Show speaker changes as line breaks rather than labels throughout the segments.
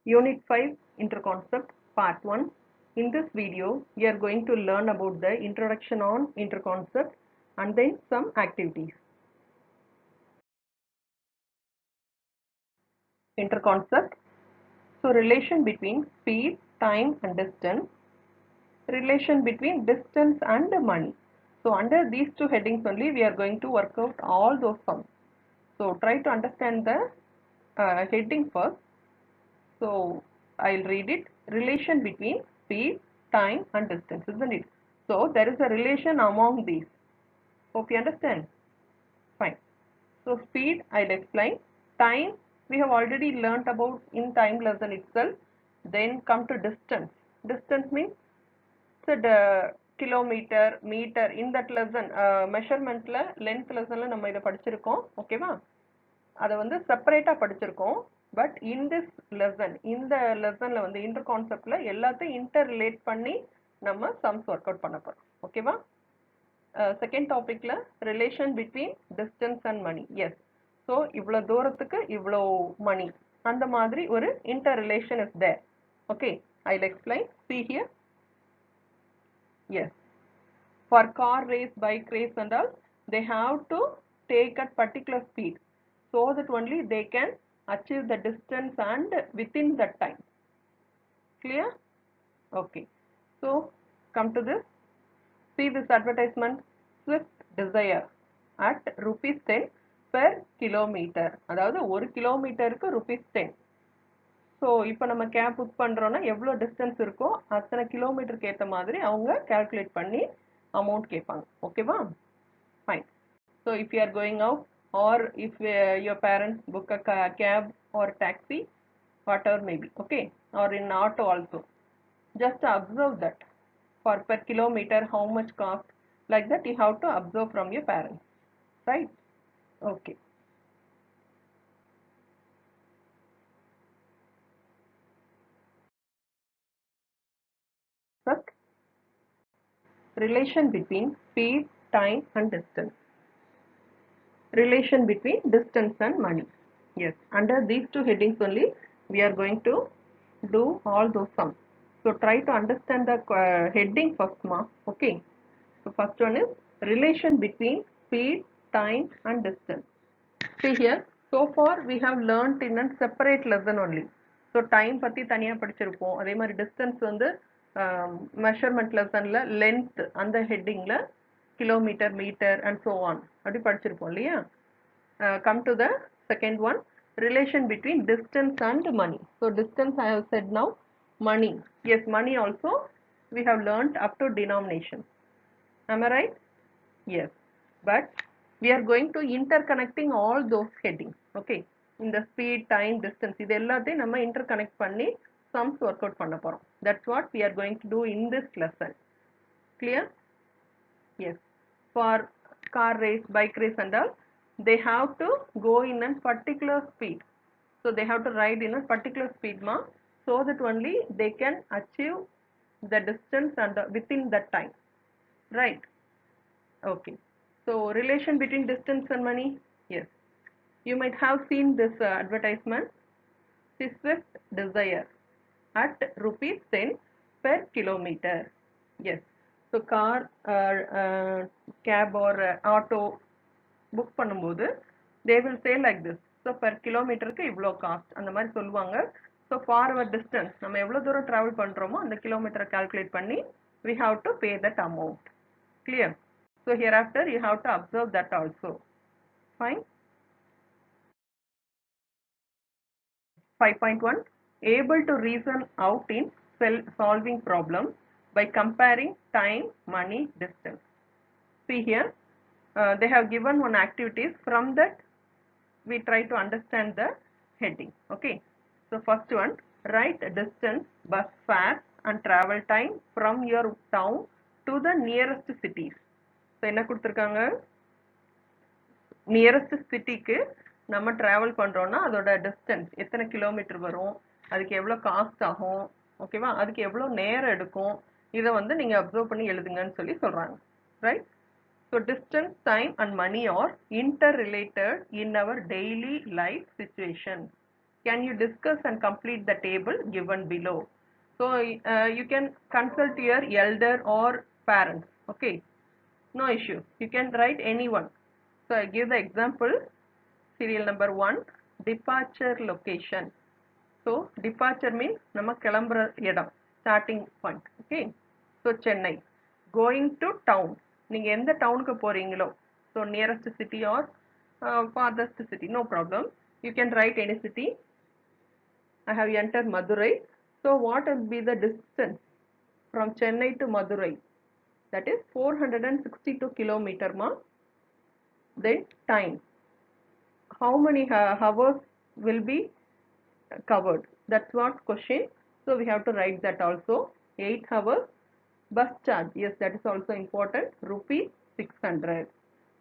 Unit 5 Interconcept Part 1. In this video, we are going to learn about the introduction on interconcept and then some activities. Interconcept. So, relation between speed, time and distance. Relation between distance and money. So, under these two headings only, we are going to work out all those sums. So, try to understand the heading first. So I'll read it. Relation between speed, time and distance, isn't it? So there is a relation among these. Hope you understand. Fine. So speed I'll explain. Time we have already learnt about in time lesson itself. Then come to distance. Distance means the kilometer, meter in that lesson measurementல length lessonல நம்ம இத படிச்சிருக்கோம். ஓகேவா? அதை வந்து செப்பரேட்டா படிச்சிருக்கோம். But in this lesson இந்த லெசன்ல வந்து inter கான்செப்ட்ல எல்லாத்தையும் இன்டர் ரிலேட் பண்ணி நம்ம சம்ஸ் ஒர்க் அவுட் பண்ண போறோம். ஓகேவா? செகண்ட் டாபிக்ல relation between distance and money. Yes. So இவ்வளோ தூரத்துக்கு இவ்வளோ மணி அந்த மாதிரி ஒரு interrelation is there. Okay, I will explain. See here. Yes. For car race, bike race and all, they have to take at particular speed so that only they can achieve the distance and within that time. Clear? Okay. So come to this. See this advertisement. Swift Desire at rupees 10 per kilometer. அதாவது ஒரு கிலோமீட்டருக்கு rupees 10. So இப்போ நம்ம cab book பண்ணுறோன்னா எவ்வளோ distance இருக்கோ அத்தனை கிலோமீட்டருக்கு ஏற்ற மாதிரி அவங்க கால்குலேட் பண்ணி அமௌண்ட் கேட்பாங்க. ஓகேவா? Fine. So if you are going out or if your parents book a cab or taxi, whatever maybe, okay, or in auto also, just observe that for per kilometer how much cost, like that you have to observe from your parents, right? Okay. First, relation between speed, time and distance. Relation between distance and money. Yes, under these two headings only we are going to do all those sums. So try to understand the heading first, ma. Okay. So first one is relation between speed, time and distance. See here, so far we have learnt in a separate lesson only. So time பத்தி தனியா படிச்சிருப்போம். அதே மாதிரி distance வந்து measurement lessonல length அந்த headingல kilometer, meter and so on அப்படி படிச்சிருப்போம் இல்லையா? Come to the second one, relation between distance and money. So distance I have said now, money. Yes, money also we have learnt up to denomination. Am I right? Yes. But we are going to interconnecting all those headings. Okay. In the speed, time, distance, இது எல்லாத்தையும் நம்ம interconnect பண்ணி sums work out பண்ண போறோம். That's what we are going to do in this lesson. Clear? Yes. For car race, bike race and all, they have to go in a particular speed. So they have to ride in a particular speed, ma, so that only they can achieve the distance and within that time. Right? Okay. So relation between distance and money. Yes. You might have seen this advertisement. Swift Desire at rupees 10 per kilometer. Yes. So car, cab or auto book பண்ணும்போது they will say like this. So per kilometerக்கு இவ்வளோ cost அந்த மாதிரி சொல்லுவாங்க. So for our distance நம்ம எவ்வளோ தூரம் travel பண்ணுறோமோ அந்த கிலோமீட்டரை calculate பண்ணி we have to pay that amount. Clear? So hereafter you have to observe that also. Fine. 5.1, able to reason out in solving problems by comparing time, money, distance. See here, they have given one activities. From that we try to understand the heading. Okay. So first one, write distance, bus fare and travel time from your town to the nearest cities. So என்ன கொடுத்திருக்காங்க? Nearest சிட்டிக்கு நம்ம travel பண்ணுறோன்னா அதோட distance எத்தனை kilometre வரும், அதுக்கு எவ்வளோ காஸ்ட் ஆகும், ஓகேவா, அதுக்கு எவ்வளோ நேரம் எடுக்கும், இதை வந்து நீங்கள் அப்சர்வ் பண்ணி எழுதுங்கன்னு சொல்லி சொல்கிறாங்க. Right? So distance, time and money are interrelated in our daily life situation. Can you discuss and complete the table given below? So you can consult your elder or parents. Okay, no issue. You can write anyone. So I give the example. Serial number 1, departure location. So departure means nama kilambra idam, starting point. Okay. So Chennai. Going to town. நீங்க எந்த டவுனுக்கு போறீங்களோ, so nearest city or farthest city, no problem. You can write any city. I have entered Madurai. So what will be the distance from Chennai to Madurai? That is 462 kilometer ma. Then time. How many hours will be covered? That's what question. So we have to write that also. 8 hours. Bus charge. Yes, that is also important. Rupees 600.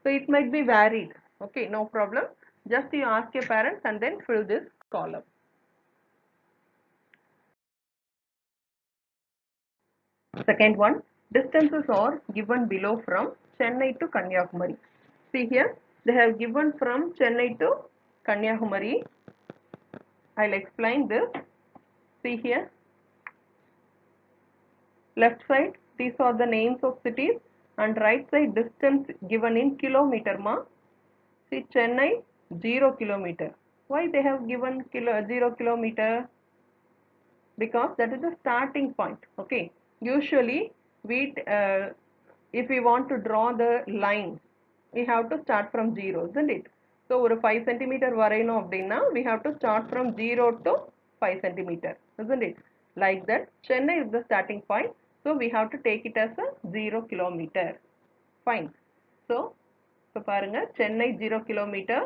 So it might be varied. Okay, no problem. Just you ask your parents and then fill this column. Second one, distances are given below from Chennai to Kanyakumari. See here, they have given from Chennai to Kanyakumari. I'll explain this. See here, left side, these are the names of cities, and right side distance given in kilometer ma. See Chennai 0 kilometer. Why they have given 0 kilometer? Because that is the starting point. Okay, usually we if we want to draw the line, we have to start from 0, isn't it? So ஒரு 5 centimeter வரையணும் அப்படின்னா we have to start from 0 to 5 centimeter, isn't it? Like that, Chennai is the starting point, so we have to take it as a 0 kilometer. Fine. So பாருங்க, Chennai 0 kilometer,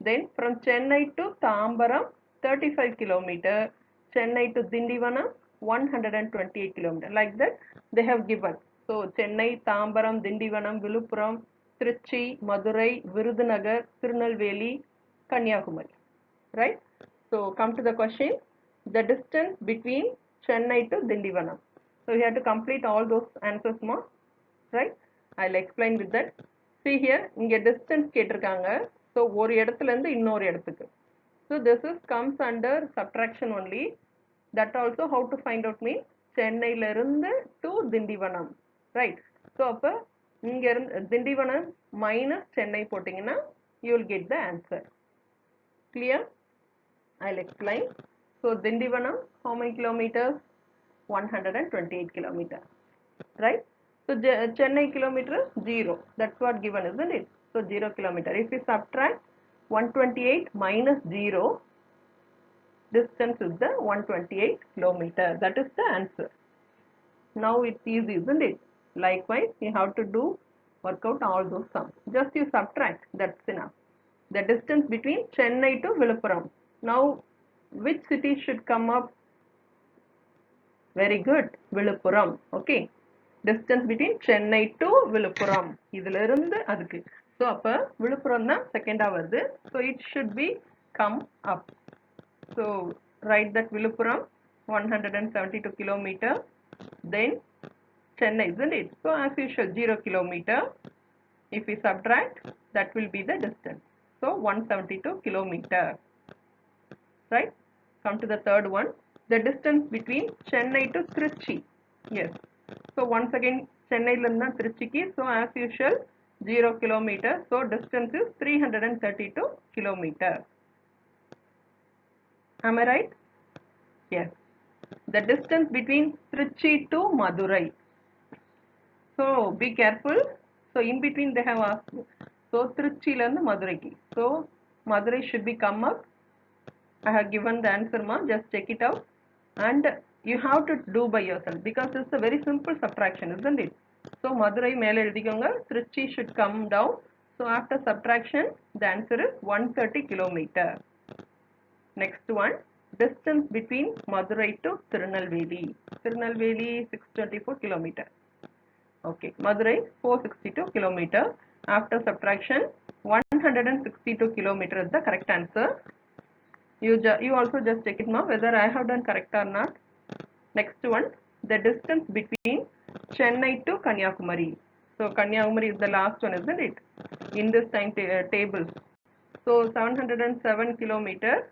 then from Chennai to Tambaram 35 kilometer, Chennai to Dindivanam 128 kilometer. Like that they have given. So Chennai, Tambaram, Dindivanam, Viluppuram, Trichy, Madurai, Virudhunagar, Tirunelveli, Kanyakumari. Right? So come to the question. The distance between Chennai to Dindivanam. So we have to complete all those answers more. Right? I'll explain with that. See here, இங்க distance கேட்டிருக்காங்க. So ஒரு இடத்துல இருந்து இன்னொரு இடத்துக்கு. So this is comes under subtraction only. That also how to find out means சென்னையில இருந்து to Tindivanam. Right? So அப்ப இங்க இருந்து திண்டிவனம் minus சென்னை போட்டீங்கன்னா you will get the answer. Clear? I'll explain. So Dindivanam, how many kilometers? 128 kilometers. Right? So Chennai kilometer 0. That's what given, isn't it? So 0 kilometer. If we subtract 128 minus 0, distance is the 128 kilometer. That is the answer. Now it's easy, isn't it? Likewise, you have to work out all those sums. Just you subtract. That's enough. The distance between Chennai to Viluppuram. Now, which city should come up? Very good. Viluppuram. Okay. Distance between Chennai to Viluppuram. இதுல இருந்து அதுக்கு. So அப்ப விழுப்புரம் தான் செகண்டா வருது. So it should be come up. So write that Viluppuram 172 kilometer. Then Chennai, isn't it? So as usual 0 kilometer. If we subtract, that will be the distance. So 172 kilometer. Right? Come to the third one. The distance between Chennai to Trichy. Yes. So once again, Chennai landa Trichyki. So as usual, 0 kilometer. So distance is 332 kilometer. Am I right? Yes. The distance between Trichy to Madurai. So be careful. So in between they have asked. So Trichy landa Maduraiki. So Madurai should be come up. I have given the answer ma. Just check it out. And you have to do by yourself because it's a very simple subtraction, isn't it? So Madurai மேல எழுதிக்கோங்க, Trichy should come down. So after subtraction, the answer is 130 kilometer. Next one, distance between Madurai to Tirunelveli. Tirunelveli 624 kilometer. Okay, Madurai 462 kilometer. After subtraction, 162 kilometer is the correct answer. You also just check it now whether I have done correct or not. Next one, the distance between Chennai to Kanyakumari. So Kanyakumari is the last one, isn't it? In this time table. So 707 kilometers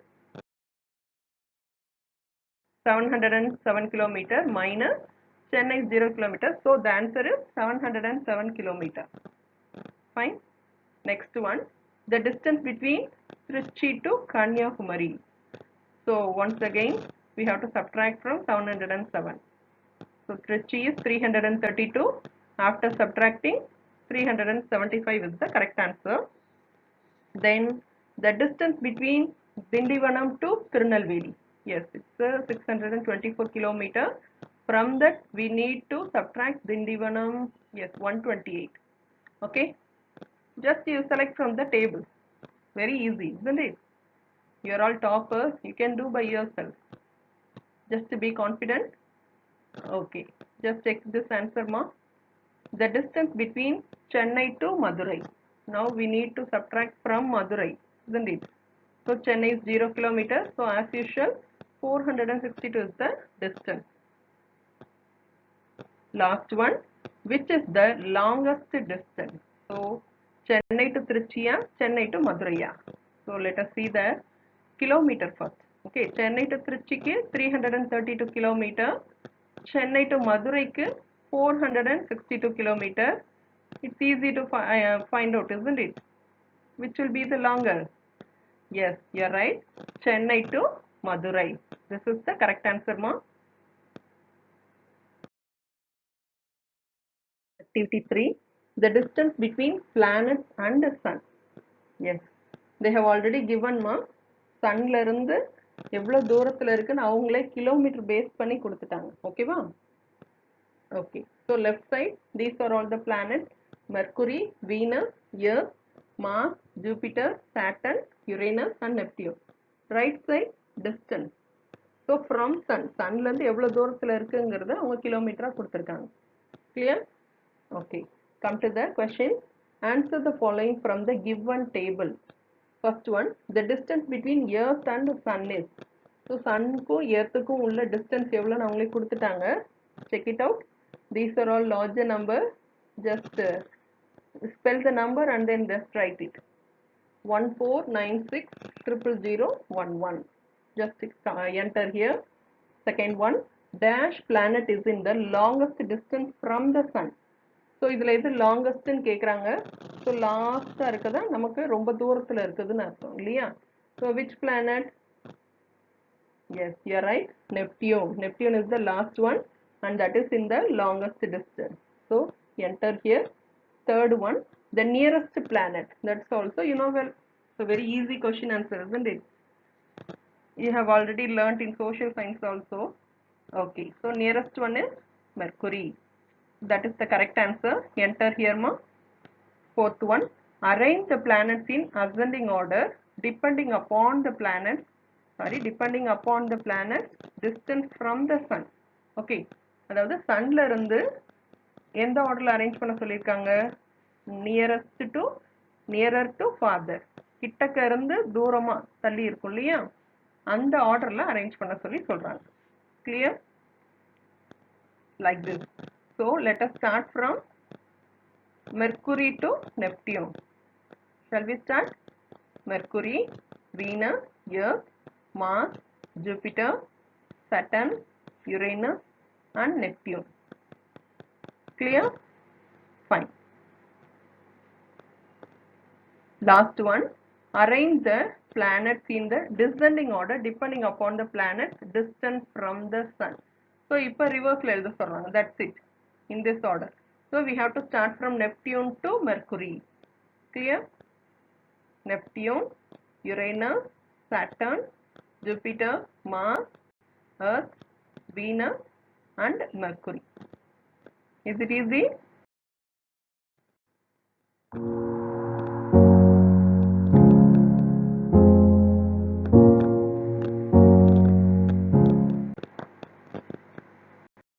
707 kilometer minus Chennai 0 kilometer. So the answer is 707 kilometer. Fine. Next one, the distance between Trichy to Kanyakumari. So once again, we have to subtract from 707. So Trichy is 332. After subtracting, 375 is the correct answer. Then the distance between Dindivanam to Tirunelveli. Yes, it's 624 kilometer. From that, we need to subtract Dindivanam. Yes, 128. Okay. Just you select from the table. Very easy, isn't it? You're all toppers. You can do by yourself. Just to be confident. Okay. Just check this answer, ma. The distance between Chennai to Madurai. Now we need to subtract from Madurai, isn't it? So Chennai is 0 kilometers. So as usual, 462 is the distance. Last one, which is the longest distance? So Chennai to Trichy, Chennai to Madurai. So let us see the kilometer first. Okay, Chennai to Trichy 332 kilometer. Chennai to Madurai 462 kilometer. It's easy to find out, isn't it? Which will be the longer? Yes, you're right. Chennai to Madurai. This is the correct answer, ma. Activity 3. The distance between planets and the sun. Yes. They have already given, ma. Sunல இருந்து எவ்வளவு தூரத்துல இருக்குன்னு அவங்களே kilometre base பண்ணி கொடுத்துட்டாங்க. ஓகேவா? Okay. So left side, these are all the planets: Mercury, Venus, Earth, Mars, Jupiter, Saturn, Uranus and Neptune. Right side, distance. So from sun, sunல இருந்து எவ்வளவு தூரத்துல இருக்குங்கிறத அவங்க கிலோமீட்டரா கொடுத்திருக்காங்க. Clear? Okay. Come to the question. Answer the following from the given table. First one, the distance between Earth and Sun is. So Sunக்கும் Earthக்கும் உள்ள distance எவ்வளவுன்னு அவங்களே கொடுத்துட்டாங்க. Check it out. These are all larger number. Just spell the number and then just write it. 14960011. Just enter here. Second one, dash planet is in the longest distance from the sun. So இதுல எது longest ன்னு கேக்குறாங்க. So last இருக்கதா நமக்கு ரொம்ப தூரத்துல இருக்குதுன்னு அர்த்தம் இல்லையா? So which planet? Yes, you are right. Neptune. Neptune is the last one and that is in the longest distance. So enter here. Third one, the nearest planet. That's also, you know, well, it's a very easy question answer, isn't it? You have already learnt in social science also. Okay, so nearest one is Mercury. That is the correct answer. Enter here, ma. Fourth one, arrange the planets in ascending order depending upon the planets distance from the sun. Okay, அதாவது sunல இருந்து எந்த ஆர்டர்ல arrange பண்ண சொல்லிருக்காங்க? nearer to farther. கிட்டக்க இருந்து தூரமா தள்ளி இருக்கும் இல்லையா? அந்த ஆர்டர்ல அரேஞ்ச் பண்ண சொல்லி சொல்றாங்க. Clear? Like this. So let us start from Mercury to Neptune. Shall we start? Mercury, Venus, Earth, Mars, Jupiter, Saturn, Uranus and Neptune. Clear? Fine. Last one, arrange the planets in the descending order depending upon the planet's distance from the sun. So இப்போ reverse எழுத சொல்றாங்க. That's it. In this order. So we have to start from Neptune to Mercury. Clear? Neptune, Uranus, Saturn, Jupiter, Mars, Earth, Venus and Mercury. Is it easy?